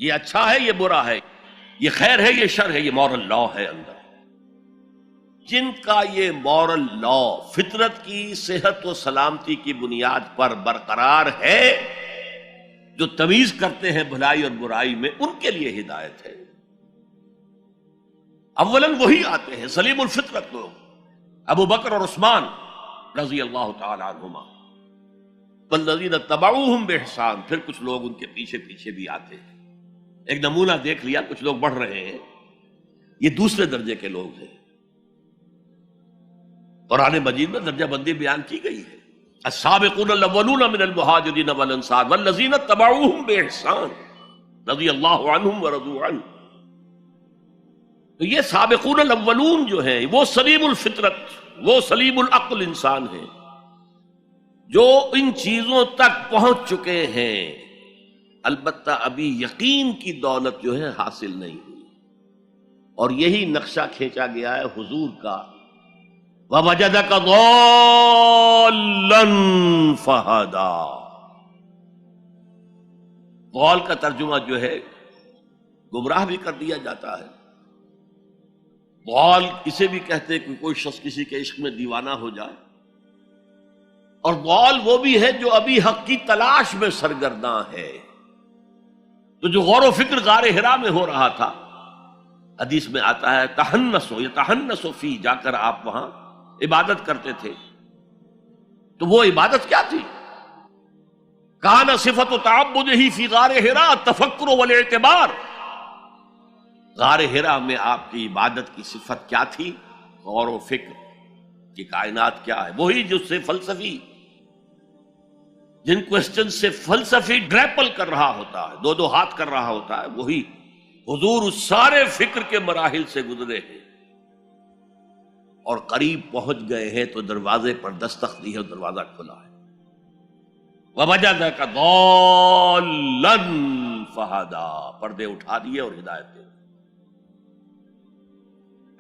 یہ اچھا ہے، یہ برا ہے، یہ خیر ہے، یہ شر ہے، یہ مورل لا ہے اندر. جن کا یہ مورل لا فطرت کی صحت و سلامتی کی بنیاد پر برقرار ہے، جو تمیز کرتے ہیں بھلائی اور برائی میں، ان کے لیے ہدایت ہے. اولاً وہی آتے ہیں سلیم الفطرت لوگ، ابو بکر اور عثمان رضی اللہ تعالی عنہما، والذین اتبعوہم بإحسان. پھر کچھ لوگ ان کے پیچھے پیچھے بھی آتے ہیں. ایک نمونہ دیکھ لیا، کچھ لوگ بڑھ رہے ہیں، یہ دوسرے درجے کے لوگ ہیں. قرآن مجید میں درجہ بندی بیان کی گئی ہے. السابقون الاولون من المہاجرین والانصار والذین اتبعوہم بإحسان رضی اللہ عنہم ورضوا عنہ. تو یہ سابقون الاولون جو ہیں، وہ سلیم الفطرت، وہ سلیم العقل انسان ہیں جو ان چیزوں تک پہنچ چکے ہیں. البتہ ابھی یقین کی دولت جو ہے حاصل نہیں ہوئی، اور یہی نقشہ کھینچا گیا ہے حضور کا، وَوَجَدَكَ ضَالًّا فَهَدَىٰ. ضال کا ترجمہ جو ہے گمراہ بھی کر دیا جاتا ہے. ضال اسے بھی کہتے ہیں کہ کوئی شخص کسی کے عشق میں دیوانہ ہو جائے، اور ضال وہ بھی ہے جو ابھی حق کی تلاش میں سرگرداں ہے. تو جو غور و فکر غار حرا میں ہو رہا تھا، حدیث میں آتا ہے تحنسو یتحنسو فی، جا کر آپ وہاں عبادت کرتے تھے. تو وہ عبادت کیا تھی؟ کان صفت تعبدہ فی غار حرا التفکر والاعتبار. غار حرا میں آپ کی عبادت کی صفت کیا تھی؟ غور و فکر کہ کائنات کیا ہے. وہی جو سے فلسفی، جن کوسچن سے فلسفی ڈریپل کر رہا ہوتا ہے، دو ہاتھ کر رہا ہوتا ہے، وہی حضور اس سارے فکر کے مراحل سے گزرے ہیں اور قریب پہنچ گئے ہیں. تو دروازے پر دستک دی ہے، دروازہ کھلا ہے. وَوَجَدَكَ ضَالًّا فَهَدَىٰ، پردے اٹھا دیے اور ہدایت دے.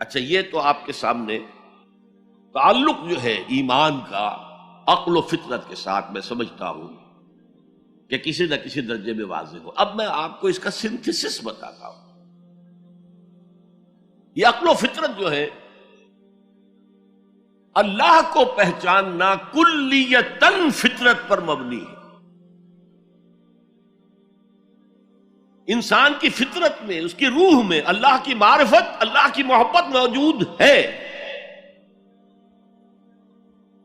اچھا، یہ تو آپ کے سامنے تعلق جو ہے ایمان کا عقل و فطرت کے ساتھ میں سمجھتا ہوں کہ کسی نہ کسی درجے میں واضح ہو. اب میں آپ کو اس کا سنتھسس بتاتا ہوں. یہ عقل و فطرت جو ہے، اللہ کو پہچاننا کلیتاً فطرت پر مبنی ہے. انسان کی فطرت میں، اس کی روح میں اللہ کی معرفت، اللہ کی محبت موجود ہے.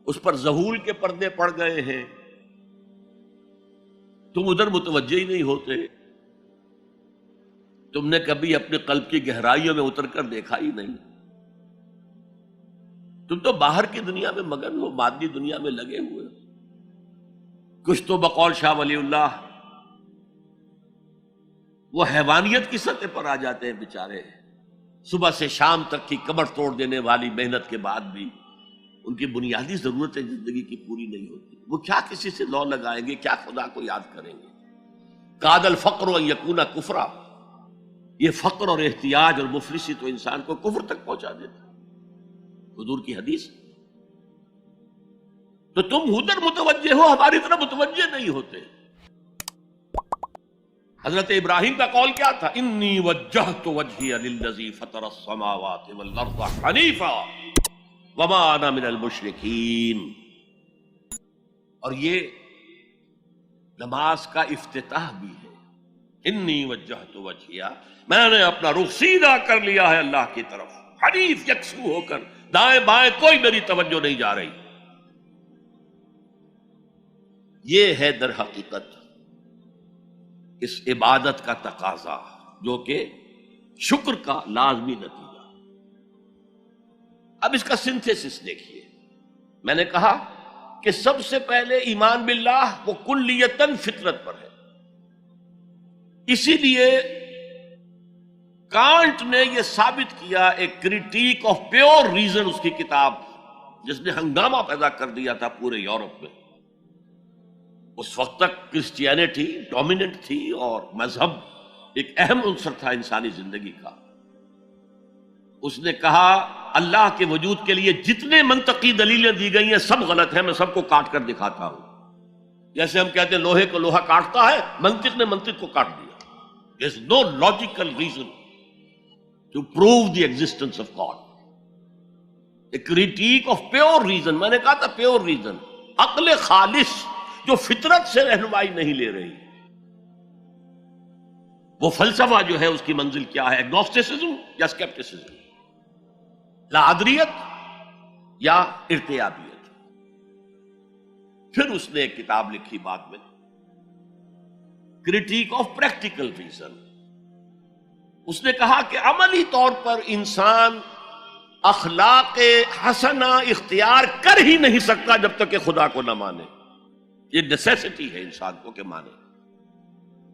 اس پر ظہور کے پردے پڑ گئے ہیں، تم ادھر متوجہ ہی نہیں ہوتے. تم نے کبھی اپنے قلب کی گہرائیوں میں اتر کر دیکھا ہی نہیں. تم تو باہر کی دنیا میں مگن ہو، مادی دنیا میں لگے ہوئے. کچھ تو بقول شاہ ولی اللہ وہ حیوانیت کی سطح پر آ جاتے ہیں بیچارے. صبح سے شام تک کی کمر توڑ دینے والی محنت کے بعد بھی ان کی بنیادی ضرورتیں زندگی کی پوری نہیں ہوتی. وہ کیا کسی سے لو لگائیں گے، کیا خدا کو یاد کریں گے. کاد الفقر ان یکون کفرا، یہ فقر اور احتیاج اور مفلسی تو انسان کو کفر تک پہنچا دیتا. حضور کی حدیث. تو تم ادھر متوجہ ہو، ہماری طرف متوجہ نہیں ہوتے. حضرت ابراہیم کا قول کیا تھا؟ انی وجہت وجہی للذی فطر السماوات والارض حنیفا وما انا من المشرکین. اور یہ نماز کا افتتاح بھی ہے. انی وجہت وجہی، میں نے اپنا رخ سیدھا کر لیا ہے اللہ کی طرف، حنیف، یکسو ہو کر، دائیں بائیں کوئی میری توجہ نہیں جا رہی. یہ ہے در حقیقت اس عبادت کا تقاضا، جو کہ شکر کا لازمی نتیجہ. اب اس کا سنتھیسس دیکھیے. میں نے کہا کہ سب سے پہلے ایمان باللہ وہ کلیتاً فطرت پر ہے. اسی لیے کانٹ نے یہ ثابت کیا، ایک کریٹیک آف پیور ریزن، اس کی کتاب، جس نے ہنگامہ پیدا کر دیا تھا پورے یورپ میں. اس وقت تک کرسچینٹی ڈومیننٹ تھی اور مذہب ایک اہم عنصر تھا انسانی زندگی کا. اس نے کہا اللہ کے وجود کے لیے جتنے منطقی دلیلیں دی گئی ہیں سب غلط ہیں، میں سب کو کاٹ کر دکھاتا ہوں. جیسے ہم کہتے ہیں لوہے کو لوہا کاٹتا ہے، منطق نے منطق کو کاٹ دیا. There is no logical reason to prove the existence of God. A critique of pure reason، میں نے کہا تھا pure reason، عقل خالص جو فطرت سے رہنمائی نہیں لے رہی. وہ فلسفہ جو ہے اس کی منزل کیا ہے؟ ایگنوسٹسزم یا اسکیپٹسزم، لادریت یا ارتیابیت. پھر اس نے ایک کتاب لکھی بعد میں، کرٹیک آف پریکٹیکل ریزن. اس نے کہا کہ عملی طور پر انسان اخلاق حسنہ اختیار کر ہی نہیں سکتا جب تک کہ خدا کو نہ مانے. یہ نیسیسٹی ہے انسان کو کہ مانے.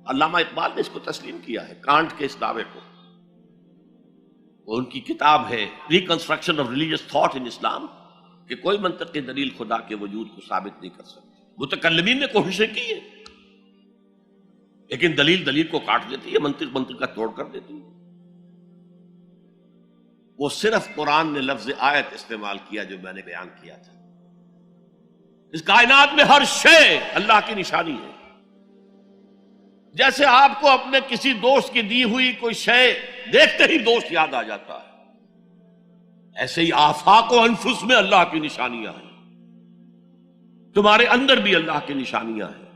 علامہ اقبال نے اس کو تسلیم کیا ہے، کانٹ کے اس دعوے کو. وہ ان کی کتاب ہے reconstruction of religious thought in Islam, کہ کوئی منطقی دلیل خدا کے وجود کو ثابت نہیں کر سکتی. متکلمین نے کوششیں کی ہیں، لیکن دلیل دلیل کو کاٹ دیتی ہے، منطق منطق کا توڑ کر دیتی ہے. وہ صرف قرآن نے لفظ آیت استعمال کیا جو میں نے بیان کیا تھا. اس کائنات میں ہر شے اللہ کی نشانی ہے. جیسے آپ کو اپنے کسی دوست کی دی ہوئی کوئی شے دیکھتے ہی دوست یاد آ جاتا ہے، ایسے ہی آفاق و انفس میں اللہ کی نشانیاں ہیں. تمہارے اندر بھی اللہ کی نشانیاں ہیں.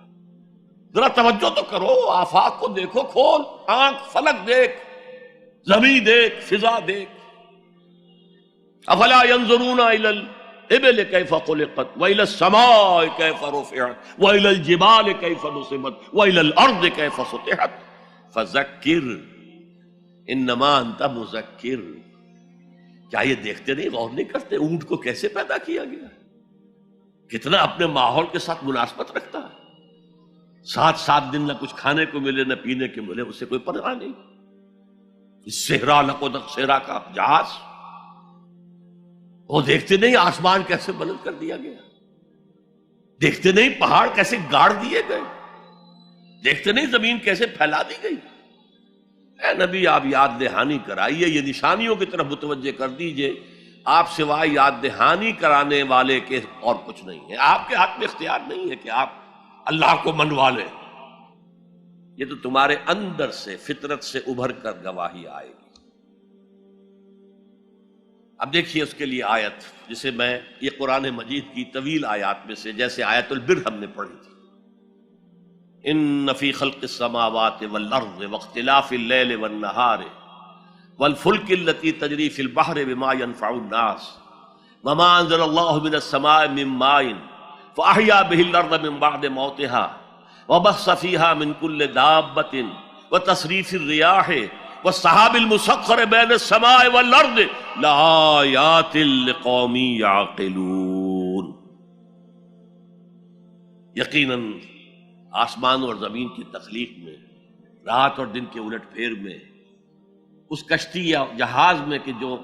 ذرا توجہ تو کرو، آفاق کو دیکھو، کھول آنکھ، فلک دیکھ، زمین دیکھ، فضا دیکھ. افلا ينظرون الى الابل كيف خلقت والى السماء كيف رفعت والى الجبال كيف نصبت والى الارض كيف سطحت فذكر انما انت مذکر. کیا یہ دیکھتے نہیں، غور نہیں کرتے اونٹ کو کیسے پیدا کیا گیا، کتنا اپنے ماحول کے ساتھ مناسبت رکھتا ہے. 7 دن نہ کچھ کھانے کو ملے نہ پینے کو ملے، اس سے کوئی پرواہ نہیں. صحرا لقدق صحرا کا جہاز، وہ دیکھتے نہیں آسمان کیسے بلند کر دیا گیا، دیکھتے نہیں پہاڑ کیسے گاڑ دیے گئے، دیکھتے نہیں زمین کیسے پھیلا دی گئی. اے نبی آپ یاد دہانی کرائیے، یہ نشانیوں کی طرف متوجہ کر دیجئے. آپ سوائے یاد دہانی کرانے والے کے اور کچھ نہیں ہے. آپ کے ہاتھ میں اختیار نہیں ہے کہ آپ اللہ کو منوا لیں. یہ تو تمہارے اندر سے فطرت سے ابھر کر گواہی آئے گی. اب دیکھیے اس کے لیے آیت، جسے میں یہ قرآن مجید کی طویل آیات میں سے، جیسے آیت البر ہم نے پڑھی تھی، ان فی خلق السماوات والارض واختلاف اللیل والنہار والفلک التی تجری فی البحر بما ينفع الناس وما انزل اللہ من السماء من ماء فاحیا به الارض من بعد موتها وبث فیہا من کل دابۃ وتصریف الریاح والسحاب المسخر بین السماء والارض لآیات لقوم یعقلون. یقیناً آسمان اور زمین کی تخلیق میں، رات اور دن کے الٹ پھیر میں، اس کشتی یا جہاز میں کہ جو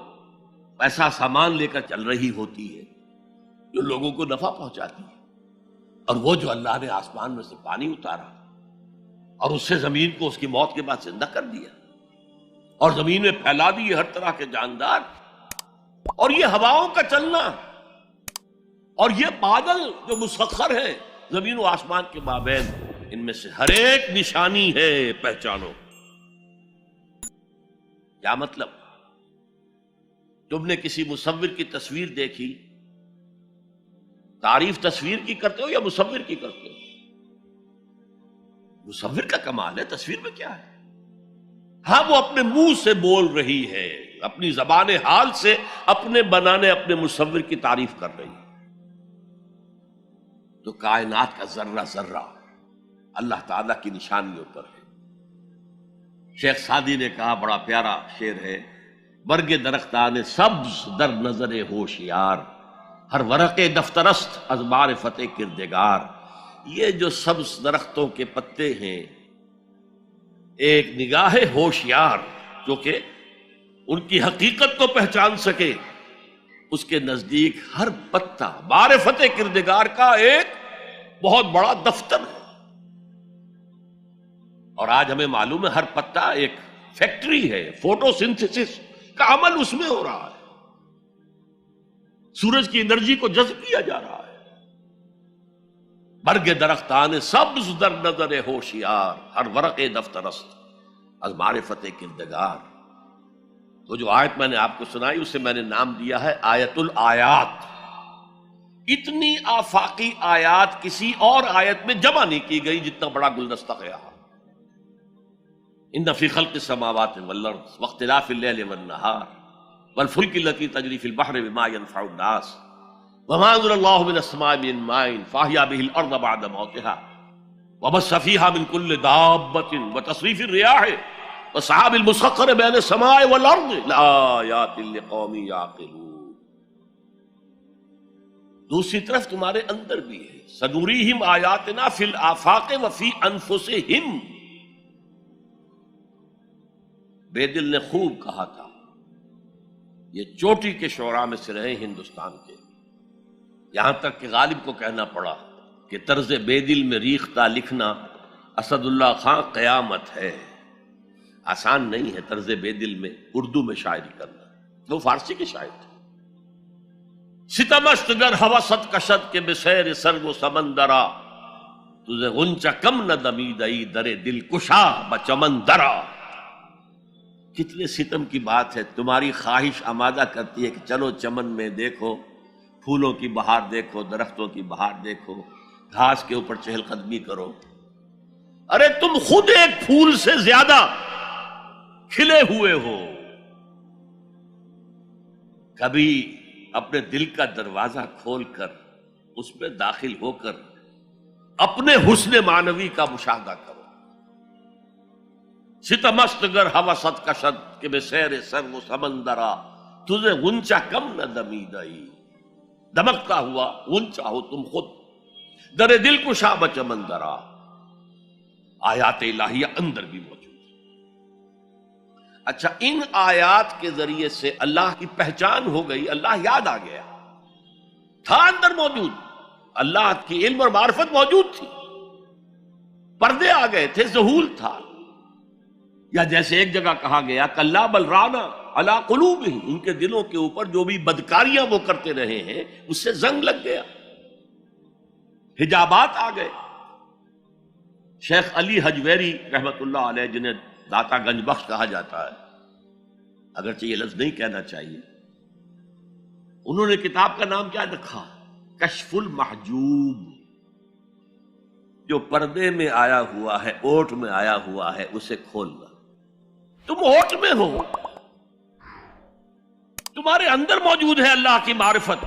ایسا سامان لے کر چل رہی ہوتی ہے جو لوگوں کو نفع پہنچاتی ہے، اور وہ جو اللہ نے آسمان میں سے پانی اتارا اور اس سے زمین کو اس کی موت کے بعد زندہ کر دیا اور زمین میں پھیلا دیے ہر طرح کے جاندار، اور یہ ہواؤں کا چلنا اور یہ بادل جو مسخر ہے زمین و آسمان کے مابین، ان میں سے ہر ایک نشانی ہے، پہچانو. کیا مطلب؟ تم نے کسی مصور کی تصویر دیکھی، تعریف تصویر کی کرتے ہو یا مصور کی کرتے ہو؟ مصور کا کمال ہے، تصویر میں کیا ہے؟ ہاں وہ اپنے منہ سے بول رہی ہے، اپنی زبان حال سے اپنے بنانے اپنے مصور کی تعریف کر رہی ہے. تو کائنات کا ذرہ ذرہ اللہ تعالیٰ کی نشانیوں پر ہے. شیخ سعدی نے کہا، بڑا پیارا شعر ہے، برگ درختان سبز در نظر ہوشیار ہر ورق دفترست از معرفت کردگار. یہ جو سبز درختوں کے پتے ہیں، ایک نگاہ ہوشیار جو کہ ان کی حقیقت کو پہچان سکے، اس کے نزدیک ہر پتا معرفت کردگار کا ایک بہت بڑا دفتر ہے. اور آج ہمیں معلوم ہے ہر پتا ایک فیکٹری ہے، فوٹو سنتھسس کا عمل اس میں ہو رہا ہے، سورج کی انرجی کو جذب کیا جا رہا ہے. برگ درختان سبز در نظر ہوشیار، ہر ورق دفترست از معرفت کردگار. وہ جو آیت میں نے آپ کو سنائی اسے میں نے نام دیا ہے آیت الآیات. اتنی آفاقی آیات کسی اور آیت میں جمع نہیں کی گئی جتنا بڑا گلدستہ ہے یہاں. ان فی خلق السماوات والارض واختلاف اللیل والنہار والفلک التی تجری فی البحر بما ينفع الناس وما انزل اللہ من السماء من ماء فاحیا به الارض بعد موتها وبث فیہا من کل دابۃ وتصریف الرياح والسحاب المسخر بین السماء والارض لآیات لقوم یعقلون. دوسری طرف تمہارے اندر بھی ہے سنوریہم آیاتنا فی الآفاق وفی انفسہم. بے دل نے خوب کہا تھا، یہ چوٹی کے شعراء میں سے رہے ہندوستان کے، یہاں تک کہ غالب کو کہنا پڑا کہ طرز بے دل میں ریختہ لکھنا اسد اللہ خان قیامت ہے. آسان نہیں ہے طرز بے دل میں اردو میں شاعری کرنا، وہ فارسی کے شاعر تھے. ستمست گر ہوست کشد کے بسیر سرگ و سمندرا تجھے غنچہ کم نہ دمیدئی در دل کشا بچمن درا. کتنے ستم کی بات ہے. تمہاری خواہش آمادہ کرتی ہے کہ چلو چمن میں دیکھو، پھولوں کی بہار دیکھو، درختوں کی بہار دیکھو، گھاس کے اوپر چہل قدمی کرو. ارے تم خود ایک پھول سے زیادہ کھلے ہوئے ہو. کبھی اپنے دل کا دروازہ کھول کر اس میں داخل ہو کر اپنے حسن معنوی کا مشاہدہ کرو. ستمست گر ہوست کشد کہ بے سیر سر و سمندرا تجھے غنچہ کم نہ دمیدئی. دمکتا ہوا غنچہ ہو تم خود در دل کشا بچمندرا. آیات الہیہ اندر بھی موجود. اچھا، ان آیات کے ذریعے سے اللہ کی پہچان ہو گئی، اللہ یاد آ گیا. تھا اندر موجود، اللہ کی علم اور معرفت موجود تھی، پردے آ گئے تھے، ظہور تھا. یا جیسے ایک جگہ کہا گیا کلا بل رانا علی قلوبہم، ان کے دلوں کے اوپر جو بھی بدکاریاں وہ کرتے رہے ہیں اس سے زنگ لگ گیا، حجابات آ گئے. شیخ علی حجویری رحمت اللہ علیہ، جنہیں داتا گنج بخش کہا جاتا ہے، اگرچہ یہ لفظ نہیں کہنا چاہیے، انہوں نے کتاب کا نام کیا رکھا؟ کشف المحجوب. جو پردے میں آیا ہوا ہے، اوٹ میں آیا ہوا ہے، اسے کھولنا. تم اوٹ میں ہو، تمہارے اندر موجود ہے اللہ کی معرفت.